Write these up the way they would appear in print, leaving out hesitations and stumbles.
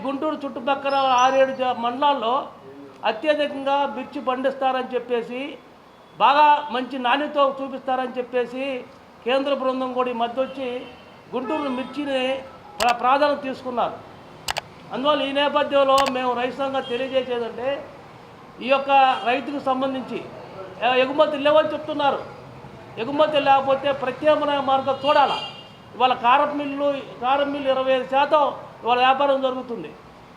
గుంటూరు చుట్టుపక్కల 6-7 మండలాల్లో అత్యధికంగా మిర్చి పండిస్తారని చెప్పేసి, బాగా మంచి నాణ్యత చూపిస్తారని చెప్పేసి కేంద్ర బృందం కూడా ఈ మధ్య వచ్చి గుంటూరు మిర్చిని ప్రాధాన్యత తీసుకున్నారు. అందువల్ల ఈ నేపథ్యంలో మేము రైతు సంఘం తెలియజేసేదంటే, ఈ యొక్క రైతుకు సంబంధించి ఎగుమతి లేవని చెప్తున్నారు. ఎగుమతి లేకపోతే ప్రత్యామ్నాయ మార్గం చూడాలి. ఇవాళ కారం మిల్లు 25% ఇవాళ వ్యాపారం జరుగుతుంది.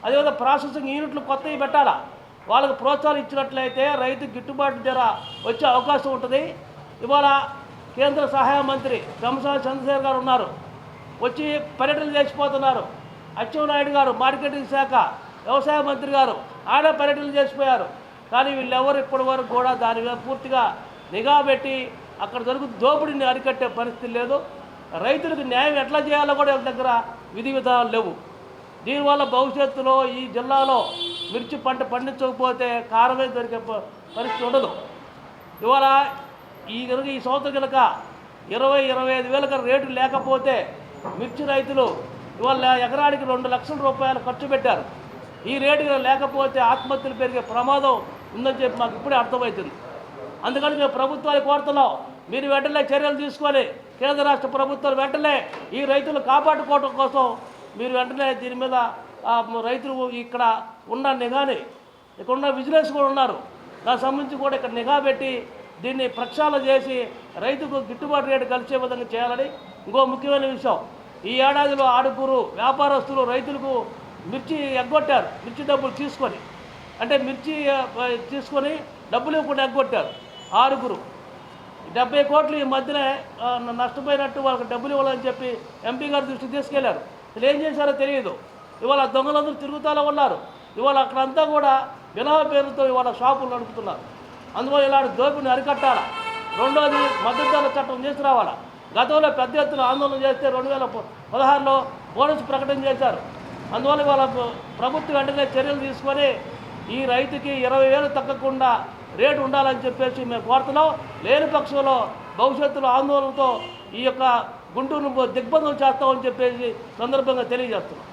అదేవిధంగా ప్రాసెసింగ్ యూనిట్లు కొత్తవి పెట్టాలా. వాళ్ళకి ప్రోత్సాహం ఇచ్చినట్లయితే రైతుకు గిట్టుబాటు ధర వచ్చే అవకాశం ఉంటుంది. ఇవాళ కేంద్ర సహాయ మంత్రి పెమ్మసాని చంద్రశేఖర్ గారు ఉన్నారు, వచ్చి పర్యటన చేసిపోతున్నారు. అచ్చెన్నాయుడు గారు మార్కెటింగ్ శాఖ వ్యవసాయ మంత్రి గారు ఆయన పర్యటన చేసిపోయారు. కానీ వీళ్ళెవరు ఇప్పటి వరకు కూడా దాని మీద పూర్తిగా నిఘా పెట్టి అక్కడ జరుగుతున్న దోపిడీని అరికట్టే పరిస్థితి లేదు. రైతులకు న్యాయం ఎట్లా చేయాలో కూడా వీళ్ళ దగ్గర విధి విధానాలు లేవు. దీనివల్ల భవిష్యత్తులో ఈ జిల్లాలో మిర్చి పంట పండించకపోతే కారమే దొరికే పరిస్థితి ఉండదు. ఇవాళ ఈ సంవత్సరం కనుక 20-25 వేలకు రేటు లేకపోతే మిర్చి రైతులు ఇవాళ ఎకరానికి 2 లక్షల రూపాయలు ఖర్చు పెట్టారు. ఈ రేటు లేకపోతే ఆత్మహత్యలు పెరిగే ప్రమాదం ఉందని చెప్పి మాకు ఇప్పుడే అర్థమవుతుంది. అందుకని మేము ప్రభుత్వాన్ని కోరుతున్నాం, మీరు వెంటనే చర్యలు తీసుకొని కేంద్ర రాష్ట్ర ప్రభుత్వాలు వెంటనే ఈ రైతులు కాపాడుకోవడం కోసం మీరు వెంటనే దీని మీద రైతులు ఇక్కడ ఉన్న నిఘాని, ఇక్కడ ఉన్న విజిలెన్స్ కూడా ఉన్నారు, దానికి సంబంధించి కూడా ఇక్కడ నిఘా పెట్టి దీన్ని ప్రక్షాళన చేసి రైతుకు గిట్టుబాటు రేటు కలిసే విధంగా చేయాలని. ఇంకో ముఖ్యమైన విషయం, ఈ ఏడాదిలో 6 వ్యాపారస్తులు రైతులకు మిర్చి ఎగ్గొట్టారు. మిర్చి డబ్బులు తీసుకొని, అంటే మిర్చి తీసుకొని డబ్బులు ఇవ్వకుండా ఎగ్గొట్టారు 6. 70 కోట్లు ఈ మధ్యనే నష్టపోయినట్టు వాళ్ళకి డబ్బులు ఇవ్వాలని చెప్పి ఎంపీ గారి దృష్టికి తీసుకెళ్లారు. అసలు ఏం చేశారో తెలియదు. ఇవాళ దొంగలందరూ తిరుగుతాలో ఉన్నారు. ఇవాళ అక్కడంతా కూడా వినోద పేరుతో ఇవాళ షాపులు నడుపుతున్నారు. అందువల్ల ఇలాంటి దోపిడిని అరికట్టాలి. రెండోది, మద్దతు ధర చట్టం తీసుకురావాలా. గతంలో పెద్ద ఎత్తున ఆందోళన చేస్తే 2016లో బోనస్ ప్రకటన చేశారు. అందువల్ల ఇవాళ ప్రభుత్వం వెంటనే చర్యలు తీసుకొని ఈ రైతుకి 20,000 తగ్గకుండా రేటు ఉండాలని చెప్పేసి మేము కోరుతున్నాం. లేని పక్షంలో భవిష్యత్తులో ఆందోళనతో ఈ యొక్క గుంటూరును దిగ్బంధం చేస్తామని చెప్పేసి సందర్భంగా తెలియజేస్తున్నాం.